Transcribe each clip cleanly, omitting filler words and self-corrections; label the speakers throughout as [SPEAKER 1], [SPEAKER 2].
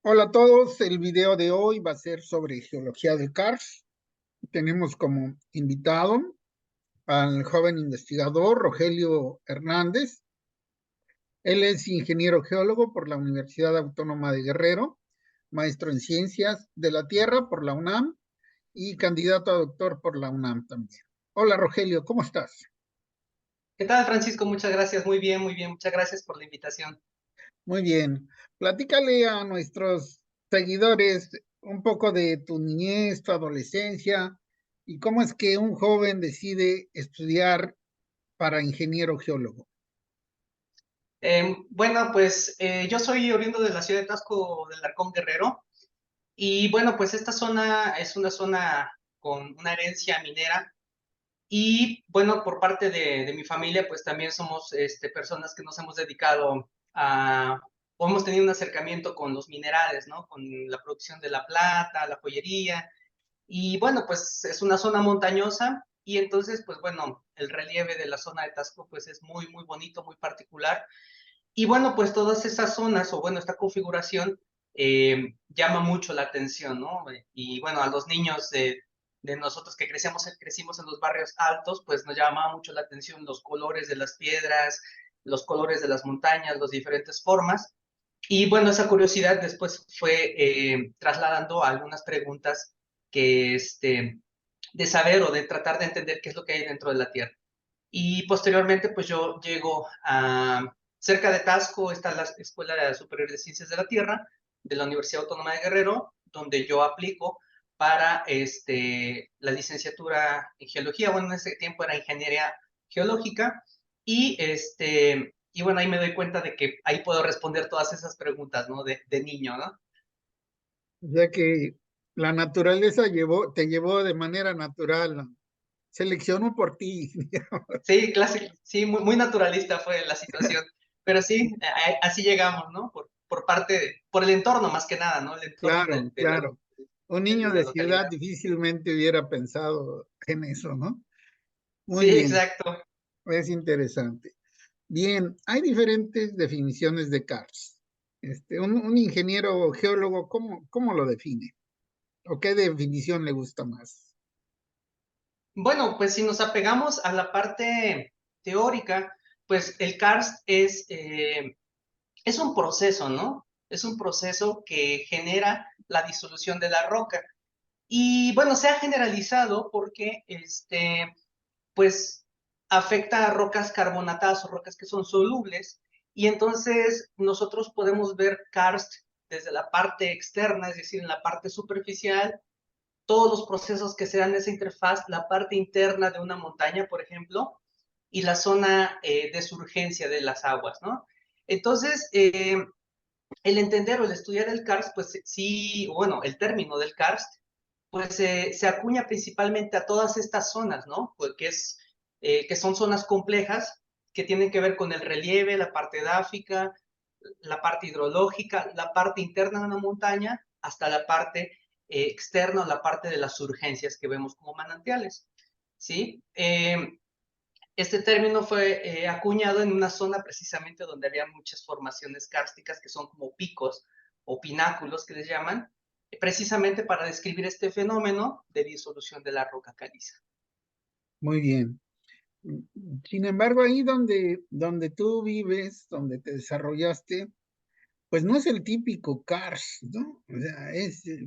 [SPEAKER 1] Hola a todos, el video de hoy va a ser sobre geología del karst. Tenemos como invitado al joven investigador Rogelio Hernández. Él es ingeniero geólogo por la Universidad Autónoma de Guerrero, maestro en ciencias de la Tierra por la UNAM y candidato a doctor por la UNAM también. Hola Rogelio, ¿cómo estás?
[SPEAKER 2] ¿Qué tal, Francisco? Muchas gracias. Muy bien, muy bien. Muchas gracias por la invitación.
[SPEAKER 1] Muy bien. Platícale a nuestros seguidores un poco de tu niñez, tu adolescencia y cómo es que un joven decide estudiar para ingeniero geólogo.
[SPEAKER 2] Bueno, pues yo soy oriundo de la ciudad de Tasco del Arcón Guerrero y bueno, pues esta zona es una zona con una herencia minera y bueno, por parte de mi familia, pues también somos personas que nos hemos dedicado o hemos tenido un acercamiento con los minerales, ¿no? Con la producción de la plata, la joyería. Y bueno, pues es una zona montañosa y entonces, pues bueno, el relieve de la zona de Tasco pues es muy, muy bonito, muy particular. Y bueno, pues todas esas zonas o bueno, esta configuración llama mucho la atención, ¿no? Y bueno, a los niños de nosotros que crecimos en los barrios altos, pues nos llamaba mucho la atención los colores de las piedras, los colores de las montañas, las diferentes formas. Y bueno, esa curiosidad después fue trasladando a algunas preguntas que, de saber o de tratar de entender qué es lo que hay dentro de la Tierra. Y posteriormente, pues yo llego a, cerca de Tasco está la Escuela Superior de Ciencias de la Tierra de la Universidad Autónoma de Guerrero, donde yo aplico para la licenciatura en geología. Bueno, en ese tiempo era ingeniería geológica y bueno, ahí me doy cuenta de que ahí puedo responder todas esas preguntas, ¿no? De niño, ¿no?
[SPEAKER 1] Ya que la naturaleza te llevó de manera natural, seleccionó por ti.
[SPEAKER 2] Sí, clásico, sí, muy, muy naturalista fue la situación, pero sí, así llegamos, ¿no? Por parte, por el entorno más que nada, ¿no? El entorno
[SPEAKER 1] Claro, claro. Un niño
[SPEAKER 2] de la
[SPEAKER 1] de ciudad
[SPEAKER 2] localidad.
[SPEAKER 1] difícilmente hubiera pensado en eso, ¿no? Muy
[SPEAKER 2] Sí,
[SPEAKER 1] bien,
[SPEAKER 2] exacto.
[SPEAKER 1] es interesante. Bien, hay diferentes definiciones de karst. Un ingeniero geólogo, ¿cómo lo define? ¿O qué definición le gusta más?
[SPEAKER 2] Bueno, pues si nos apegamos a la parte teórica, pues el karst es un proceso, ¿no? Es un proceso que genera la disolución de la roca. Y bueno, se ha generalizado porque pues afecta a rocas carbonatadas o rocas que son solubles. Y entonces nosotros podemos ver karst desde la parte externa, es decir, en la parte superficial, todos los procesos que se dan en esa interfaz, la parte interna de una montaña, por ejemplo, y la zona de surgencia de las aguas, ¿no? Entonces, el entender o el estudiar el karst, pues sí, bueno, el término del karst, pues se acuña principalmente a todas estas zonas, ¿no? Porque que son zonas complejas que tienen que ver con el relieve, la parte edáfica, la parte hidrológica, la parte interna de una montaña, hasta la parte externa o la parte de las urgencias que vemos como manantiales, ¿sí? Este término fue acuñado en una zona precisamente donde había muchas formaciones kársticas que son como picos o pináculos que les llaman, precisamente para describir este fenómeno de disolución de la roca caliza.
[SPEAKER 1] Muy bien. Sin embargo, ahí donde tú vives, donde te desarrollaste, pues no es el típico karst, ¿no? O sea,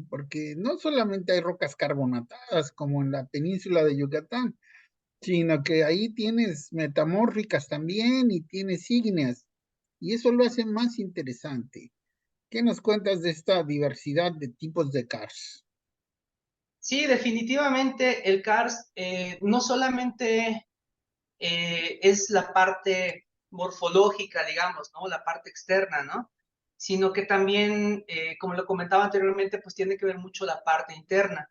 [SPEAKER 1] porque no solamente hay rocas carbonatadas como en la península de Yucatán, sino que ahí tienes metamórficas también y tienes ígneas, y eso lo hace más interesante. ¿Qué nos cuentas de esta diversidad de tipos de karst?
[SPEAKER 2] Sí, definitivamente el karst no solamente es la parte morfológica, digamos, ¿no? La parte externa, ¿no? Sino que también, como lo comentaba anteriormente, pues tiene que ver mucho la parte interna.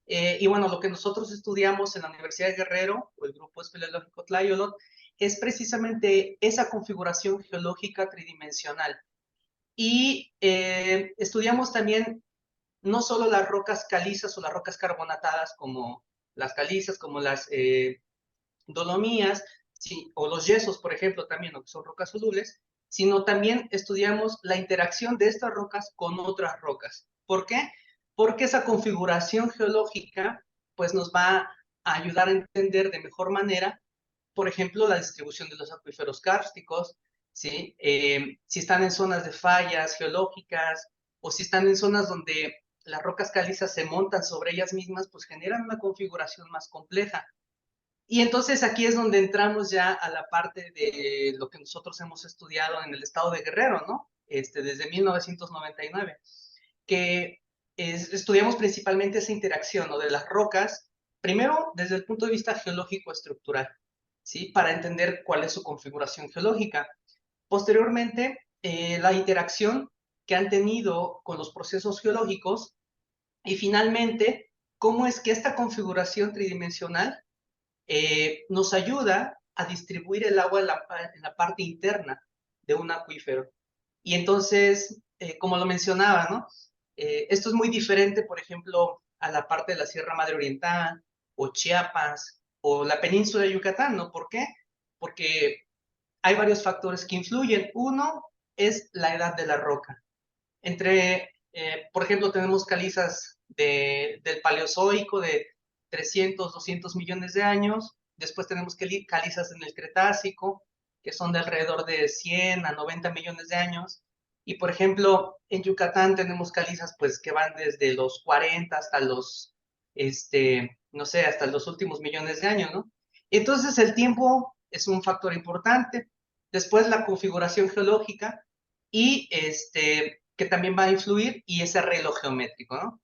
[SPEAKER 2] Y bueno, lo que nosotros estudiamos en la Universidad de Guerrero, o el Grupo Espeleológico Tlayolot, es precisamente esa configuración geológica tridimensional. Y estudiamos también no solo las rocas calizas o las rocas carbonatadas, como las calizas, como las dolomías, sí, o los yesos, por ejemplo, también, ¿no? Que son rocas solubles, sino también estudiamos la interacción de estas rocas con otras rocas. ¿Por qué? Porque esa configuración geológica pues nos va a ayudar a entender de mejor manera, por ejemplo, la distribución de los acuíferos kársticos, ¿sí? Si están en zonas de fallas geológicas o si están en zonas donde las rocas calizas se montan sobre ellas mismas, pues generan una configuración más compleja. Y entonces aquí es donde entramos ya a la parte de lo que nosotros hemos estudiado en el estado de Guerrero, ¿no? Desde 1999, que estudiamos principalmente esa interacción, ¿no? De las rocas, primero desde el punto de vista geológico-estructural, ¿sí? Para entender cuál es su configuración geológica. Posteriormente, la interacción que han tenido con los procesos geológicos y finalmente, cómo es que esta configuración tridimensional nos ayuda a distribuir el agua en la parte interna de un acuífero. Y entonces, como lo mencionaba, ¿no? Esto es muy diferente, por ejemplo, a la parte de la Sierra Madre Oriental, o Chiapas, o la península de Yucatán, ¿no? ¿Por qué? Porque hay varios factores que influyen. Uno es la edad de la roca. Por ejemplo, tenemos calizas del Paleozoico de 300, 200 millones de años. Después tenemos calizas en el Cretácico, que son de alrededor de 100 a 90 millones de años. Y, por ejemplo, en Yucatán tenemos calizas pues, que van desde los 40 hasta los, no sé, hasta los últimos millones de años, ¿no? Entonces, el tiempo es un factor importante. Después, la configuración geológica y que también va a influir, y ese reloj geométrico, ¿no?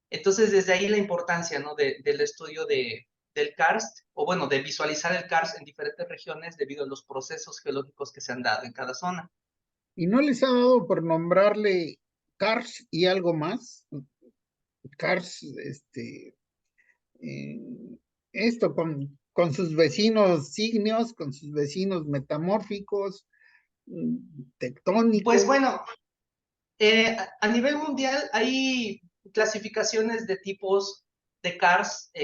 [SPEAKER 2] Entonces, desde ahí la importancia, ¿no? Del estudio del karst, o bueno, de visualizar el karst en diferentes regiones debido a los procesos geológicos que se han dado en cada zona.
[SPEAKER 1] ¿Y no les ha dado por nombrarle Cars y algo más? Cars, eh, esto con sus vecinos ígneos, con sus vecinos metamórficos,
[SPEAKER 2] Pues
[SPEAKER 1] tectónicos.
[SPEAKER 2] bueno, a nivel mundial hay clasificaciones de tipos de karst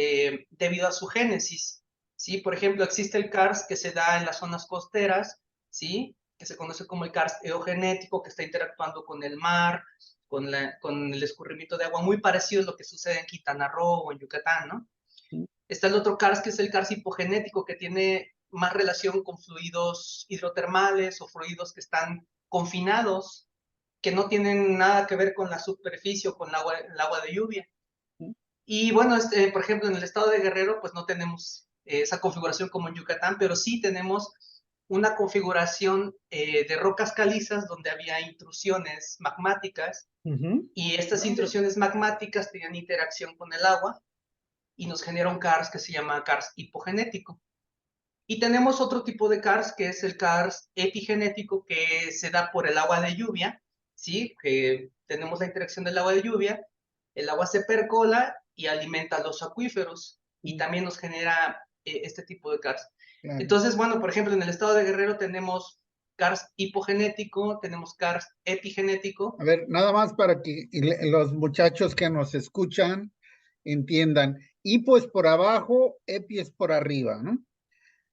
[SPEAKER 2] debido a su génesis, ¿sí? Por ejemplo, existe el karst que se da en las zonas costeras, ¿sí? Que se conoce como el karst eogenético, que está interactuando con el mar, con el escurrimiento de agua, muy parecido a lo que sucede en Quintana Roo o en Yucatán, ¿no? Está el otro karst que es el karst hipogenético, que tiene más relación con fluidos hidrotermales o fluidos que están confinados, que no tienen nada que ver con la superficie o con el agua de lluvia. Y bueno, por ejemplo, en el estado de Guerrero, pues no tenemos esa configuración como en Yucatán, pero sí tenemos una configuración de rocas calizas donde había intrusiones magmáticas,
[SPEAKER 1] Ujú.
[SPEAKER 2] y estas intrusiones magmáticas tenían interacción con el agua y nos genera un karst que se llama karst hipogenético. Y tenemos otro tipo de karst que es el karst epigenético, que se da por el agua de lluvia, ¿sí? Que tenemos la interacción del agua de lluvia, el agua se percola y alimenta los acuíferos y también nos genera este tipo de karst.
[SPEAKER 1] Claro.
[SPEAKER 2] Entonces, bueno, por ejemplo, en el estado de Guerrero tenemos karst hipogenético, tenemos karst epigenético.
[SPEAKER 1] A ver, nada más para que los muchachos que nos escuchan entiendan. Hipo es por abajo, epi es por arriba, ¿no?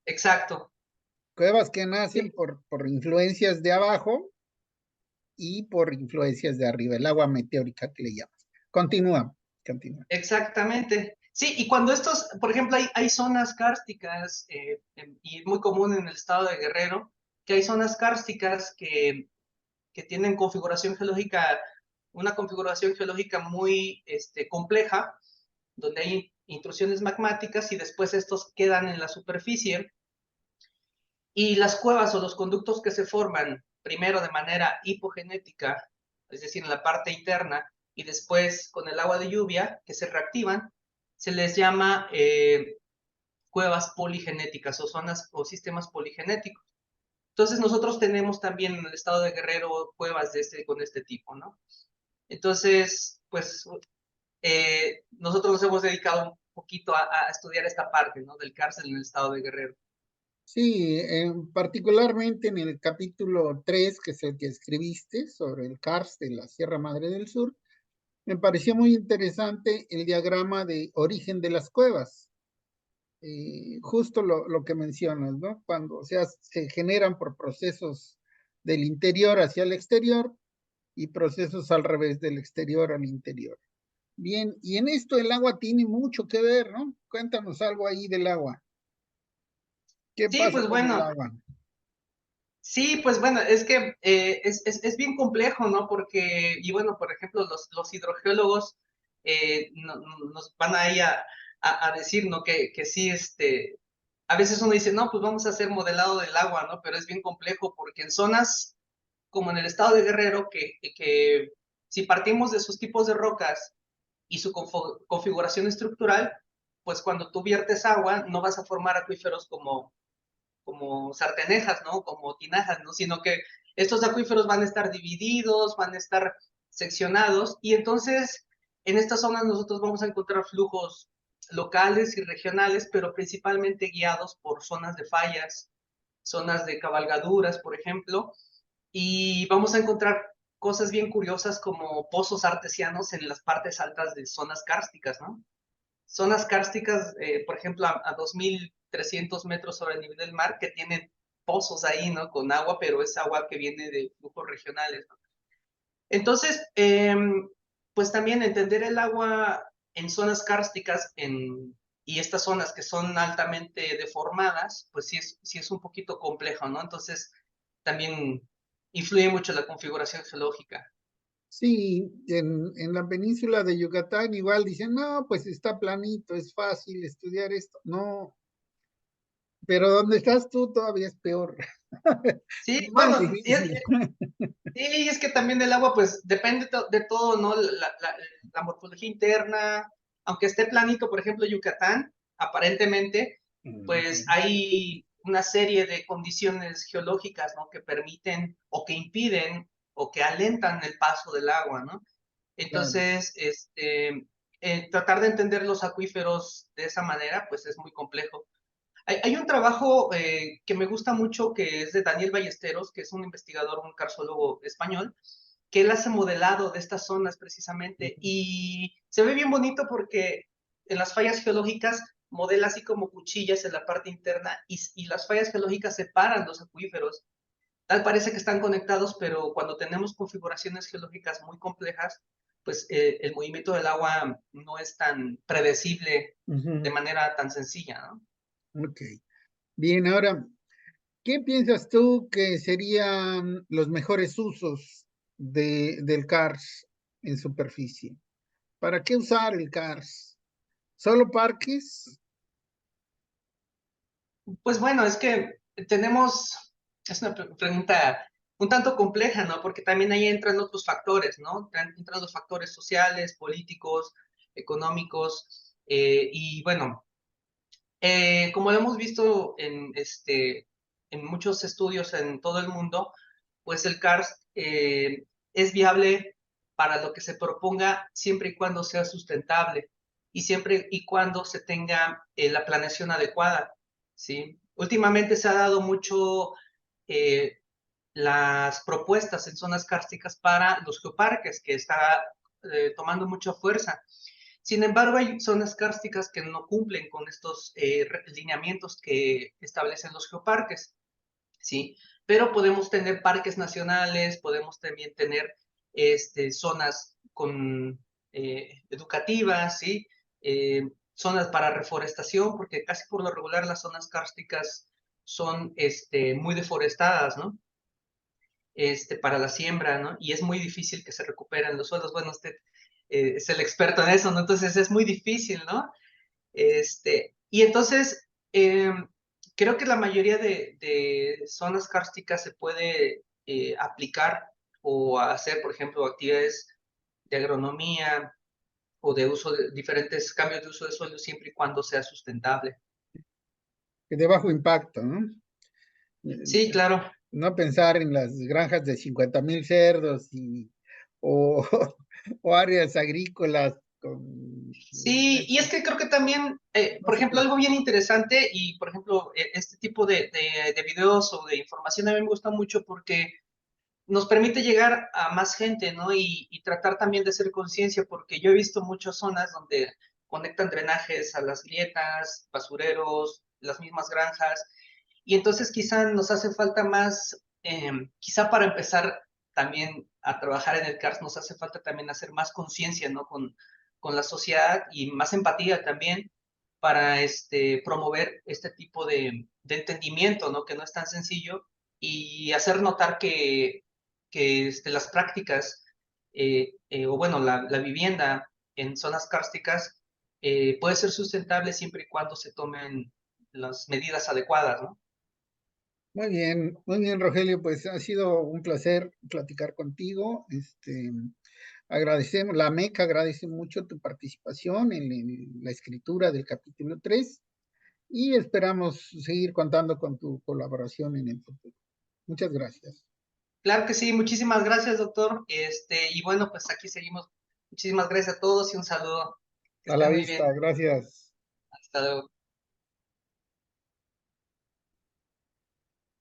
[SPEAKER 2] Exacto.
[SPEAKER 1] Cuevas que nacen
[SPEAKER 2] Sí,
[SPEAKER 1] por influencias de abajo y por influencias de arriba, el agua meteórica que le llamas. Continúa, continúa.
[SPEAKER 2] exactamente. Sí, y cuando por ejemplo, hay zonas kársticas, y es muy común en el estado de Guerrero, que hay zonas kársticas que tienen configuración geológica, una configuración geológica muy compleja, donde hay intrusiones magmáticas y después estos quedan en la superficie, y las cuevas o los conductos que se forman primero de manera hipogenética, es decir, en la parte interna, y después con el agua de lluvia que se reactivan, se les llama cuevas poligenéticas o zonas o sistemas poligenéticos. Entonces nosotros tenemos también en el estado de Guerrero cuevas con este tipo, ¿no? Entonces, pues nosotros nos hemos dedicado un poquito a estudiar esta parte, ¿no? Del cárcel en el estado de Guerrero.
[SPEAKER 1] Sí, particularmente en el capítulo 3, que es el que escribiste sobre el karst de la Sierra Madre del Sur, me pareció muy interesante el diagrama de origen de las cuevas. Justo lo que mencionas, ¿no? Cuando, o sea, se generan por procesos del interior hacia el exterior y procesos al revés, del exterior al interior. Bien, y en esto el agua tiene mucho que ver, ¿no? Cuéntanos algo ahí del agua. ¿Qué
[SPEAKER 2] Sí,
[SPEAKER 1] pasa
[SPEAKER 2] pues
[SPEAKER 1] con el
[SPEAKER 2] bueno,
[SPEAKER 1] agua?
[SPEAKER 2] sí, pues bueno, es que es bien complejo, ¿no? Porque, y bueno, por ejemplo, los hidrogeólogos nos van ahí a decir, ¿no? Que sí, a veces uno dice, no, pues vamos a hacer modelado del agua, ¿no? Pero es bien complejo porque en zonas como en el estado de Guerrero, que si partimos de sus tipos de rocas y su configuración estructural, pues cuando tú viertes agua no vas a formar acuíferos como sartenejas, ¿no? Como tinajas, ¿no? Sino que estos acuíferos van a estar divididos, van a estar seccionados y entonces en estas zonas nosotros vamos a encontrar flujos locales y regionales, pero principalmente guiados por zonas de fallas, zonas de cabalgaduras, por ejemplo, y vamos a encontrar cosas bien curiosas como pozos artesianos en las partes altas de zonas kársticas, ¿no? Zonas kársticas, por ejemplo, a 2.300 metros sobre el nivel del mar, que tienen pozos ahí, ¿no? Con agua, pero es agua que viene de flujos regionales, ¿no? Entonces, pues también entender el agua en zonas kársticas y estas zonas que son altamente deformadas, pues sí es un poquito complejo, ¿no? Entonces, también influye mucho la configuración geológica.
[SPEAKER 1] Sí, en la península de Yucatán igual dicen, no, pues está planito, es fácil estudiar esto. No, pero donde estás tú todavía es peor,
[SPEAKER 2] Sí,
[SPEAKER 1] es más
[SPEAKER 2] bueno,
[SPEAKER 1] difícil.
[SPEAKER 2] sí, es que también el agua, pues depende de todo, ¿no? La morfología interna, aunque esté planito, por ejemplo, Yucatán, aparentemente, pues hay una serie de condiciones geológicas, ¿no? Que permiten o que impiden o que alentan el paso del agua, ¿no?
[SPEAKER 1] Claro.
[SPEAKER 2] Entonces, tratar de entender los acuíferos de esa manera, pues es muy complejo. Hay un trabajo que me gusta mucho que es de Daniel Ballesteros, que es un investigador, un carciólogo español, que él hace modelado de estas zonas precisamente y se ve bien bonito porque en las fallas geológicas modela así como cuchillas en la parte interna y las fallas geológicas separan los acuíferos. Tal parece que están conectados, pero cuando tenemos configuraciones geológicas muy complejas, pues el movimiento del agua no es tan predecible de
[SPEAKER 1] Ujú.
[SPEAKER 2] manera tan sencilla, ¿no?
[SPEAKER 1] Ok. Bien, ahora, ¿qué piensas tú que serían los mejores usos del CARS en superficie? ¿Para qué usar el CARS? ¿Solo parques?
[SPEAKER 2] Pues bueno, es que es una pregunta un tanto compleja, ¿no? Porque también ahí entran otros factores, ¿no? Entran los factores sociales, políticos, económicos, y bueno, como lo hemos visto en muchos estudios en todo el mundo, pues el CARS es viable para lo que se proponga siempre y cuando sea sustentable y siempre y cuando se tenga la planeación adecuada, ¿sí? Últimamente se ha dado mucho eh, las propuestas en zonas kársticas para los geoparques, que está tomando mucha fuerza. Sin embargo, hay zonas kársticas que no cumplen con estos lineamientos que establecen los geoparques, ¿sí? Pero podemos tener parques nacionales, podemos también tener zonas educativas, ¿sí? Zonas para reforestación, porque casi por lo regular las zonas kársticas son muy deforestadas, ¿no? Para la siembra, ¿no? Y es muy difícil que se recuperen los suelos. Bueno, usted es el experto en eso, ¿no? Entonces es muy difícil, ¿no? Y entonces, creo que la mayoría de zonas kársticas se puede aplicar o hacer, por ejemplo, actividades de agronomía o de uso de diferentes cambios de uso de suelo siempre y cuando sea sustentable.
[SPEAKER 1] De bajo impacto, ¿no?
[SPEAKER 2] Sí, claro.
[SPEAKER 1] No pensar en las granjas de 50,000 cerdos o, o áreas agrícolas con...
[SPEAKER 2] Sí, y es que creo que también,
[SPEAKER 1] No
[SPEAKER 2] por
[SPEAKER 1] se
[SPEAKER 2] ejemplo,
[SPEAKER 1] puede.
[SPEAKER 2] algo bien interesante y, por ejemplo, este tipo de videos o de información a mí me gusta mucho porque nos permite llegar a más gente, ¿no? Y tratar también de hacer conciencia, porque yo he visto muchas zonas donde conectan drenajes a las grietas, basureros, las mismas granjas, y entonces quizá nos hace falta más quizá para empezar también a trabajar en el CARS nos hace falta también hacer más conciencia, ¿no? Con la sociedad y más empatía también para promover este tipo de entendimiento, ¿no? Que no es tan sencillo y hacer notar que las prácticas o bueno, la vivienda en zonas kársticas puede ser sustentable siempre y cuando se tomen las medidas adecuadas, ¿no?
[SPEAKER 1] Muy bien, Rogelio, pues ha sido un placer platicar contigo. Agradecemos, la MEC agradece mucho tu participación en la escritura del capítulo 3 y esperamos seguir contando con tu colaboración en el futuro. Muchas gracias.
[SPEAKER 2] Claro que sí, muchísimas gracias, doctor. Y bueno, pues aquí seguimos. Muchísimas gracias a todos y un saludo. Que
[SPEAKER 1] A la
[SPEAKER 2] estén muy
[SPEAKER 1] vista,
[SPEAKER 2] bien.
[SPEAKER 1] gracias.
[SPEAKER 2] Hasta luego.